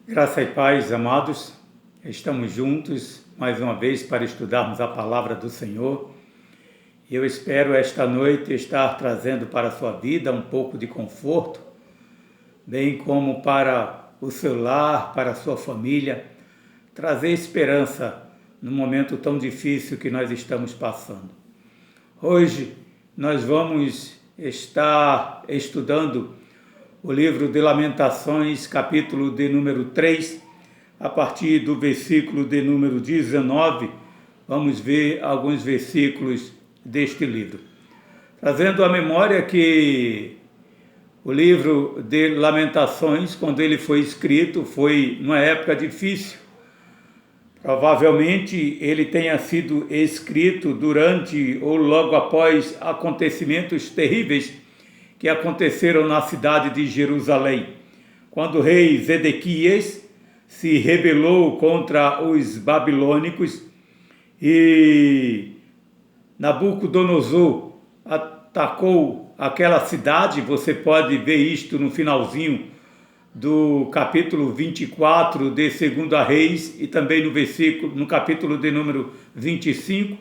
Graça e paz, amados, estamos juntos mais uma vez para estudarmos a palavra do Senhor. Eu espero esta noite estar trazendo para a sua vida um pouco de conforto, bem como para o seu lar, para a sua família, trazer esperança no momento tão difícil que nós estamos passando. Hoje nós vamos estar estudando o livro de Lamentações, capítulo de número 3, a partir do versículo de número 19, vamos ver alguns versículos deste livro. Trazendo à memória que o livro de Lamentações, quando ele foi escrito, foi numa época difícil. Provavelmente ele tenha sido escrito durante ou logo após acontecimentos terríveis que aconteceram na cidade de Jerusalém, quando o rei Zedequias se rebelou contra os babilônicos e Nabucodonosor atacou aquela cidade. Você pode ver isto no finalzinho do capítulo 24 de 2 Reis e também no capítulo de número 25.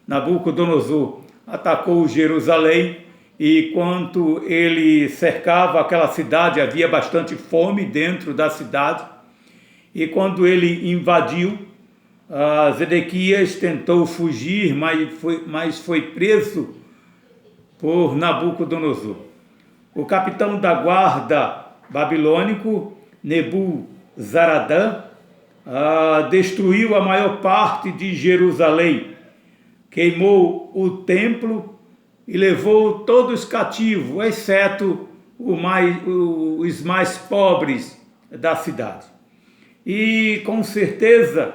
Nabucodonosor atacou Jerusalém e quando ele cercava aquela cidade, havia bastante fome dentro da cidade. E quando ele invadiu, Zedequias tentou fugir, mas foi preso por Nabucodonosor. O capitão da guarda babilônico, Nebuzaradã, destruiu a maior parte de Jerusalém, queimou o templo e levou todos cativos, exceto os mais pobres da cidade. E com certeza,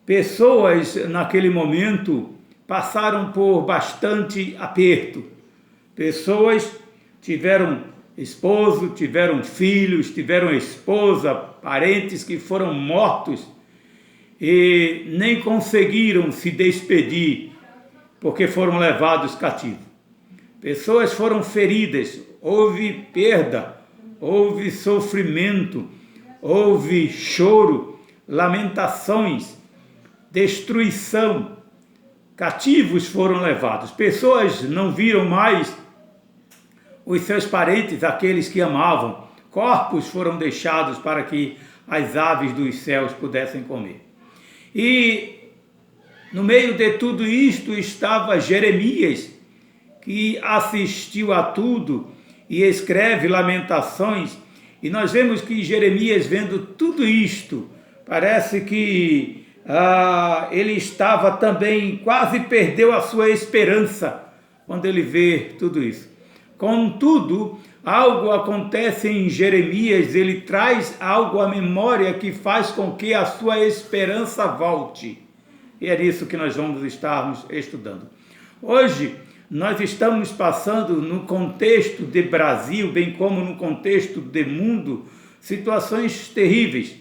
pessoas naquele momento passaram por bastante aperto. Pessoas tiveram esposo, tiveram filhos, tiveram esposa, parentes que foram mortos e nem conseguiram se despedir porque foram levados cativos. Pessoas foram feridas, houve perda, houve sofrimento, houve choro, lamentações, destruição. Cativos foram levados. Pessoas não viram mais os seus parentes, aqueles que amavam. Corpos foram deixados para que as aves dos céus pudessem comer. E no meio de tudo isto estava Jeremias, que assistiu a tudo e escreve Lamentações. E nós vemos que Jeremias, vendo tudo isto, parece que ele estava também, quase perdeu a sua esperança quando ele vê tudo isso. Contudo, algo acontece em Jeremias, ele traz algo à memória que faz com que a sua esperança volte. E é isso que nós vamos estarmos estudando. Hoje, nós estamos passando no contexto de Brasil, bem como no contexto de mundo, situações terríveis.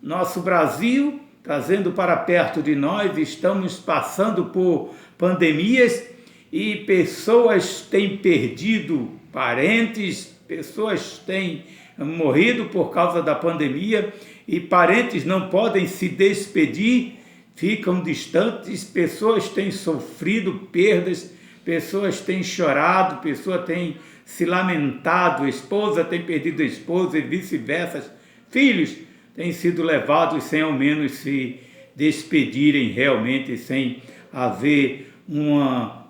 Nosso Brasil, trazendo para perto de nós, estamos passando por pandemias e pessoas têm perdido parentes, pessoas têm morrido por causa da pandemia e parentes não podem se despedir, ficam distantes, pessoas têm sofrido perdas, pessoas têm chorado, pessoas têm se lamentado, esposa tem perdido a esposa e vice-versa, filhos têm sido levados sem ao menos se despedirem realmente, sem haver uma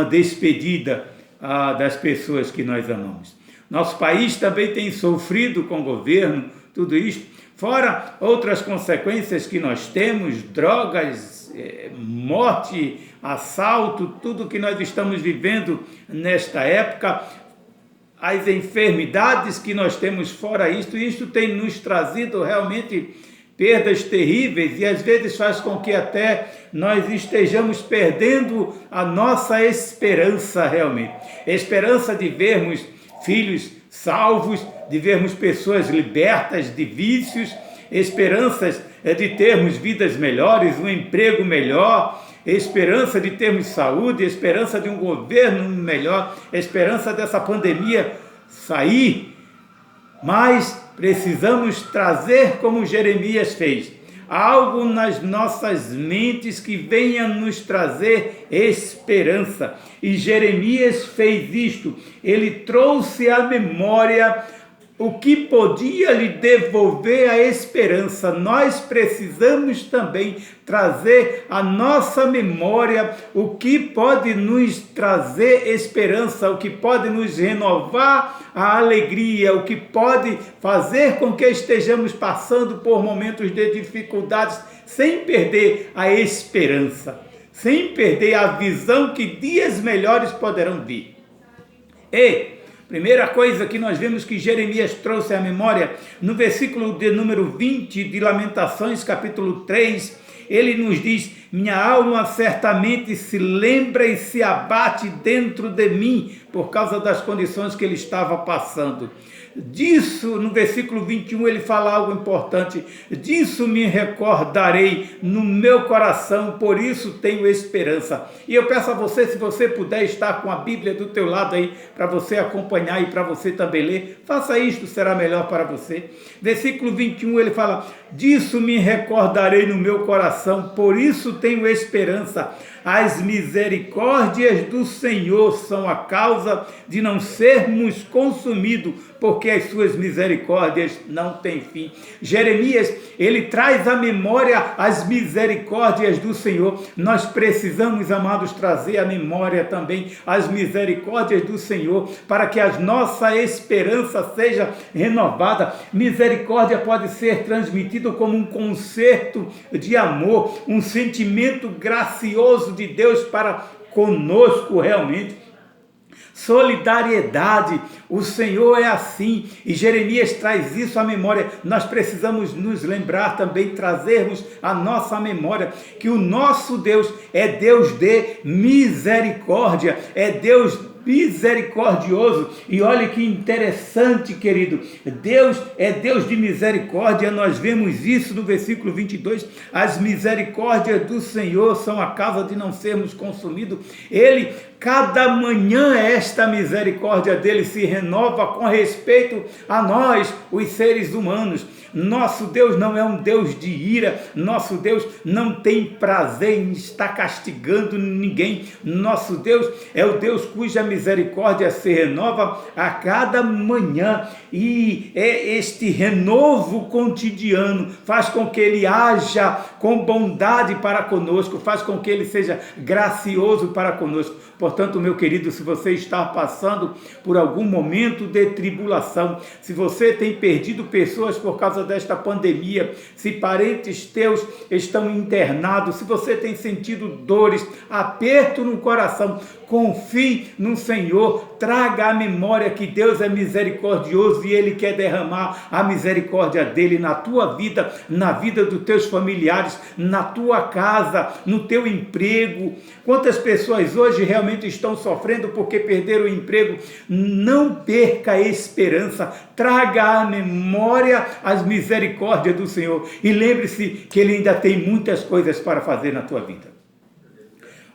despedida das pessoas que nós amamos. Nosso país também tem sofrido com o governo, tudo isso, fora outras consequências que nós temos, drogas, morte, assalto, tudo que nós estamos vivendo nesta época, as enfermidades que nós temos fora isto tem nos trazido realmente perdas terríveis e às vezes faz com que até nós estejamos perdendo a nossa esperança realmente. Esperança de vermos filhos salvos, de vermos pessoas libertas de vícios, esperanças de termos vidas melhores, um emprego melhor, esperança de termos saúde, esperança de um governo melhor, esperança dessa pandemia sair. Mas precisamos trazer como Jeremias fez, algo nas nossas mentes que venha nos trazer esperança. E Jeremias fez isto, ele trouxe à memória o que podia lhe devolver a esperança. Nós precisamos também trazer à nossa memória o que pode nos trazer esperança, o que pode nos renovar a alegria, o que pode fazer com que estejamos passando por momentos de dificuldades sem perder a esperança, sem perder a visão que dias melhores poderão vir. E primeira coisa que nós vemos que Jeremias trouxe à memória, no versículo de número 20 de Lamentações, capítulo 3, ele nos diz: minha alma certamente se lembra e se abate dentro de mim, por causa das condições que ele estava passando. Disso, no versículo 21, ele fala algo importante: disso me recordarei no meu coração, por isso tenho esperança. E eu peço a você, se você puder estar com a Bíblia do teu lado aí, para você acompanhar e para você também ler, faça isto, será melhor para você. Versículo 21, ele fala: disso me recordarei no meu coração, por isso tenho esperança. As misericórdias do Senhor são a causa de não sermos consumidos, porque as suas misericórdias não têm fim. Jeremias, ele traz à memória as misericórdias do Senhor. Nós precisamos, amados, trazer à memória também as misericórdias do Senhor, para que a nossa esperança seja renovada. Misericórdia pode ser transmitido como um concerto de amor, um sentimento gracioso de Deus para conosco realmente. Solidariedade, o Senhor é assim, e Jeremias traz isso à memória. Nós precisamos nos lembrar também, trazermos à nossa memória que o nosso Deus é Deus de misericórdia, é Deus misericordioso. E olha que interessante, querido, Deus é Deus de misericórdia. Nós vemos isso no versículo 22, as misericórdias do Senhor são a causa de não sermos consumidos. Ele, cada manhã, esta misericórdia dele se renova com respeito a nós, os seres humanos. Nosso Deus não é um Deus de ira, nosso Deus não tem prazer em estar castigando ninguém. Nosso Deus é o Deus cuja misericórdia se renova a cada manhã, e este renovo cotidiano faz com que ele haja com bondade para conosco, faz com que ele seja gracioso para conosco. Portanto, meu querido, se você está passando por algum momento de tribulação, se você tem perdido pessoas por causa desta pandemia, se parentes teus estão internados, se você tem sentido dores, aperto no coração, confie no Senhor, traga à memória que Deus é misericordioso e Ele quer derramar a misericórdia dEle na tua vida, na vida dos teus familiares, na tua casa, no teu emprego. Quantas pessoas hoje realmente estão sofrendo porque perderam o emprego? Não perca a esperança, traga à memória as misericórdias do Senhor e lembre-se que Ele ainda tem muitas coisas para fazer na tua vida.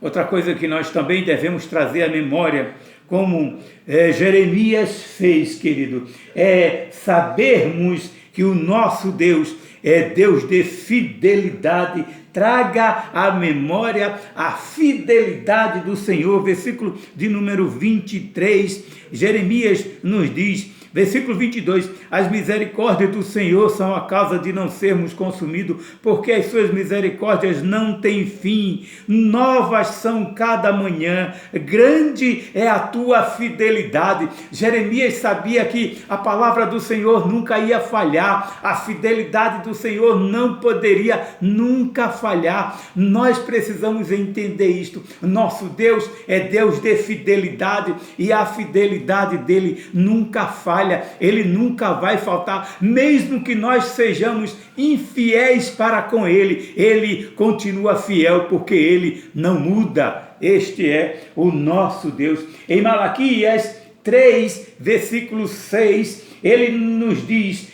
Outra coisa que nós também devemos trazer à memória, como Jeremias fez, querido, é sabermos que o nosso Deus é Deus de fidelidade. Traga à memória a fidelidade do Senhor. Versículo de número 23, Jeremias nos diz, versículo 22, as misericórdias do Senhor são a causa de não sermos consumidos, porque as suas misericórdias não têm fim, novas são cada manhã, grande é a tua fidelidade. Jeremias sabia que a palavra do Senhor nunca ia falhar, a fidelidade do Senhor não poderia nunca falhar. Nós precisamos entender isto. Nosso Deus é Deus de fidelidade e a fidelidade dele nunca falha. Ele nunca vai faltar, mesmo que nós sejamos infiéis para com ele, ele continua fiel, porque ele não muda. Este é o nosso Deus. Em Malaquias 3, versículo 6, ele nos diz,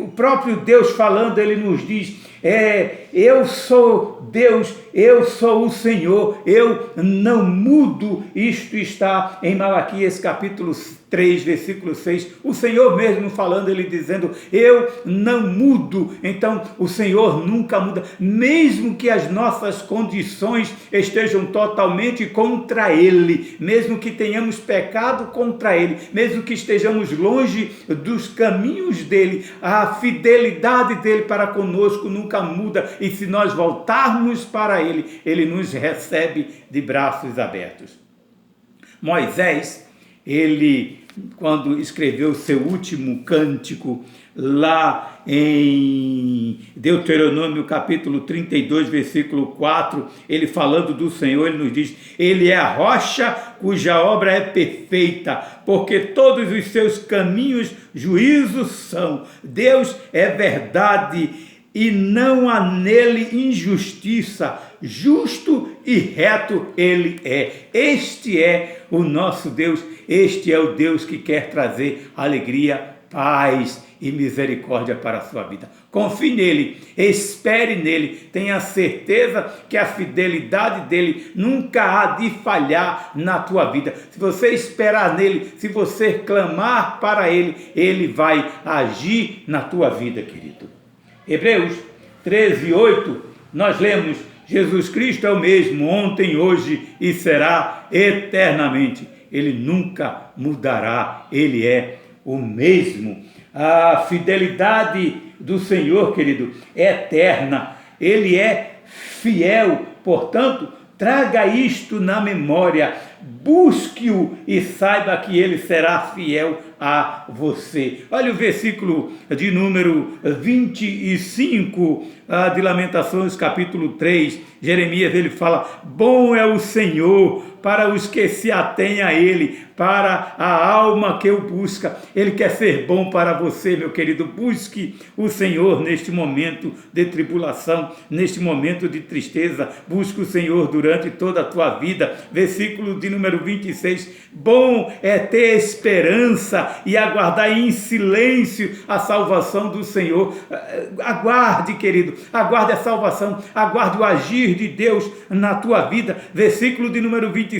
o próprio Deus falando, ele nos diz, eu sou Deus, eu sou o Senhor, eu não mudo. Isto está em Malaquias capítulo 3, versículo 6, o Senhor mesmo falando, ele dizendo, eu não mudo. Então o Senhor nunca muda, mesmo que as nossas condições estejam totalmente contra Ele, mesmo que tenhamos pecado contra Ele, mesmo que estejamos longe dos caminhos dEle, a fidelidade dEle para conosco nunca muda, e se nós voltarmos para Ele, Ele nos recebe de braços abertos. Moisés, ele, quando escreveu seu último cântico, lá em Deuteronômio capítulo 32, versículo 4, ele falando do Senhor, ele nos diz, ele é a rocha cuja obra é perfeita, porque todos os seus caminhos juízos são. Deus é verdade e não há nele injustiça, justo e reto ele é. Este é o nosso Deus, este é o Deus que quer trazer alegria, paz e misericórdia para a sua vida. Confie nele, espere nele, tenha certeza que a fidelidade dele nunca há de falhar na tua vida. Se você esperar nele, se você clamar para ele, ele vai agir na tua vida, querido. Hebreus 13, 8, nós lemos, Jesus Cristo é o mesmo ontem, hoje e será eternamente. Ele nunca mudará, ele é o mesmo. A fidelidade do Senhor, querido, é eterna, ele é fiel, portanto, traga isto na memória, busque-o e saiba que ele será fiel a você. Olha o versículo de número 25 de Lamentações, capítulo 3, Jeremias, ele fala, bom é o Senhor para os que se atêm a Ele, para a alma que o busca. Ele quer ser bom para você, meu querido. Busque o Senhor neste momento de tribulação, neste momento de tristeza. Busque o Senhor durante toda a tua vida. Versículo de número 26. Bom é ter esperança e aguardar em silêncio a salvação do Senhor. Aguarde, querido. Aguarde a salvação. Aguarde o agir de Deus na tua vida. Versículo de número 27.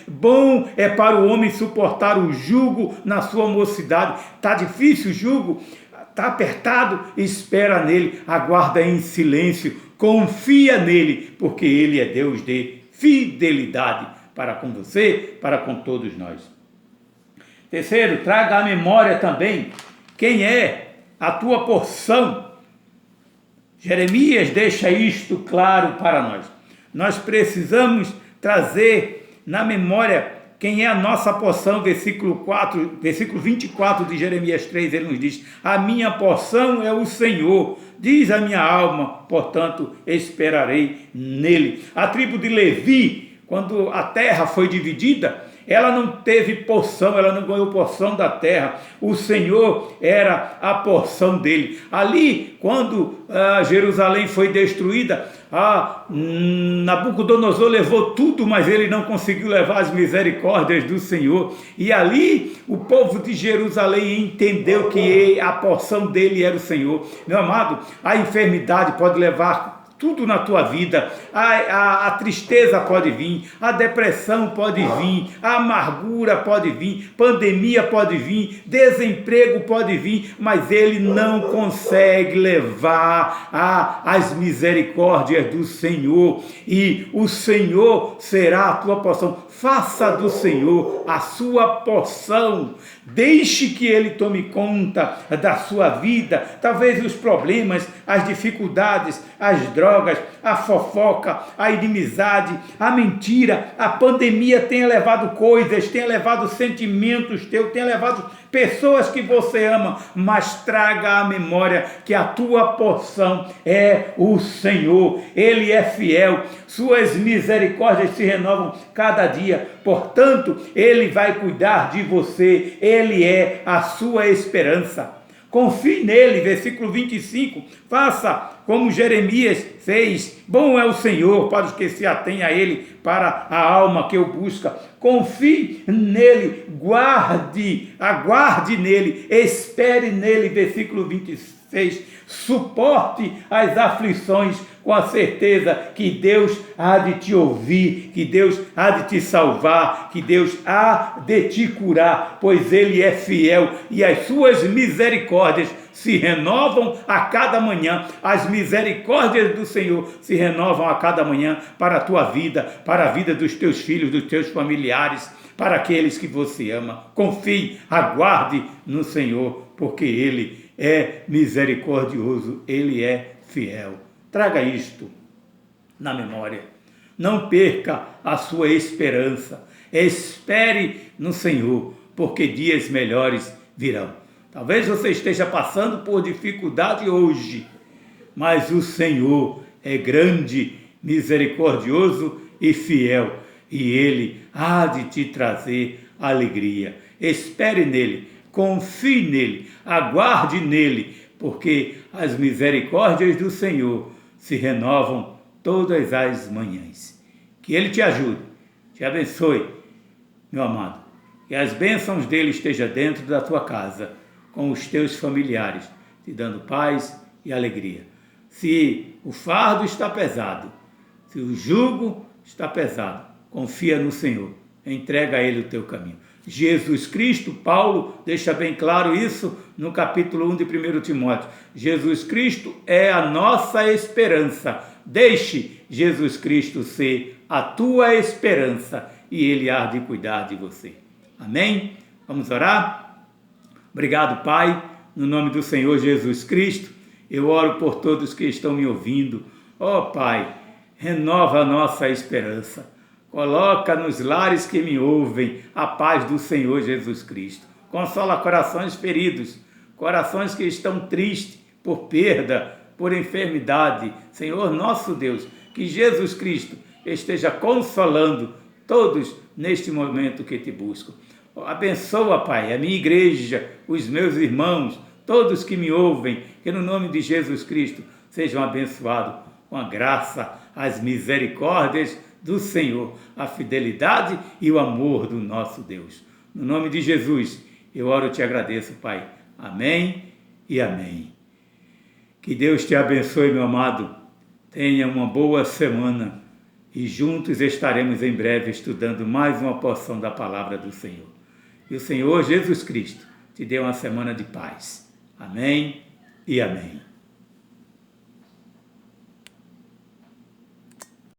Bom é para o homem suportar o jugo na sua mocidade. Está difícil o jugo? Está apertado? Espera nele, aguarda em silêncio, confia nele, porque ele é Deus de fidelidade para com você, para com todos nós. Terceiro, traga à memória também quem é a tua porção. Jeremias deixa isto claro para nós. Nós precisamos trazer na memória quem é a nossa porção. Versículo 24 de Jeremias 3, ele nos diz, a minha porção é o Senhor, diz a minha alma, portanto esperarei nele. A tribo de Levi, quando a terra foi dividida, ela não teve porção, ela não ganhou porção da terra, o Senhor era a porção dele. Ali, quando Jerusalém foi destruída, Nabucodonosor levou tudo, mas ele não conseguiu levar as misericórdias do Senhor. E ali o povo de Jerusalém entendeu que a porção dele era o Senhor. Meu amado, a enfermidade pode levar tudo na tua vida, a tristeza pode vir, a depressão pode vir, a amargura pode vir, pandemia pode vir, desemprego pode vir, mas ele não consegue levar as misericórdias do Senhor, e o Senhor será a tua porção. Faça do Senhor a sua porção, deixe que Ele tome conta da sua vida. Talvez os problemas, as dificuldades, as drogas, a fofoca, a inimizade, a mentira, a pandemia tenha levado coisas, tenha levado sentimentos teus, tenha levado pessoas que você ama, mas traga à memória que a tua porção é o Senhor. Ele é fiel, suas misericórdias se renovam cada dia, portanto, Ele vai cuidar de você, Ele é a sua esperança. Confie nele, versículo 25, faça como Jeremias fez, bom é o Senhor para os que se atêm a Ele, para a alma que o busca. Confie nele, aguarde nele, espere nele, versículo 26. Suporte as aflições com a certeza que Deus há de te ouvir, que Deus há de te salvar, que Deus há de te curar, pois Ele é fiel e as suas misericórdias se renovam a cada manhã. As misericórdias do Senhor se renovam a cada manhã para a tua vida, para a vida dos teus filhos, dos teus familiares, para aqueles que você ama. Confie, aguarde no Senhor, porque Ele é misericordioso, Ele é fiel. Traga isto na memória. Não perca a sua esperança. Espere no Senhor, porque dias melhores virão. Talvez você esteja passando por dificuldade hoje, mas o Senhor é grande, misericordioso e fiel, e Ele há de te trazer alegria. Espere nele, confie nele, aguarde nele, porque as misericórdias do Senhor se renovam todas as manhãs. Que Ele te ajude, te abençoe, meu amado. Que as bênçãos dele estejam dentro da tua casa, com os teus familiares, te dando paz e alegria. Se o fardo está pesado, se o jugo está pesado, confia no Senhor, entrega a Ele o teu caminho. Jesus Cristo, Paulo deixa bem claro isso no capítulo 1 de 1 Timóteo. Jesus Cristo é a nossa esperança. Deixe Jesus Cristo ser a tua esperança e Ele há de cuidar de você. Amém? Vamos orar? Obrigado, Pai, no nome do Senhor Jesus Cristo. Eu oro por todos que estão me ouvindo. Ó Pai, renova a nossa esperança. Coloca nos lares que me ouvem a paz do Senhor Jesus Cristo. Consola corações feridos, corações que estão tristes por perda, por enfermidade. Senhor nosso Deus, que Jesus Cristo esteja consolando todos neste momento que te buscam. Abençoa, Pai, a minha igreja, os meus irmãos, todos que me ouvem, que no nome de Jesus Cristo sejam abençoados com a graça, as misericórdias do Senhor, a fidelidade e o amor do nosso Deus. No nome de Jesus, eu oro e te agradeço, Pai. Amém e amém. Que Deus te abençoe, meu amado. Tenha uma boa semana e juntos estaremos em breve estudando mais uma porção da palavra do Senhor. E o Senhor Jesus Cristo te dê uma semana de paz. Amém e amém.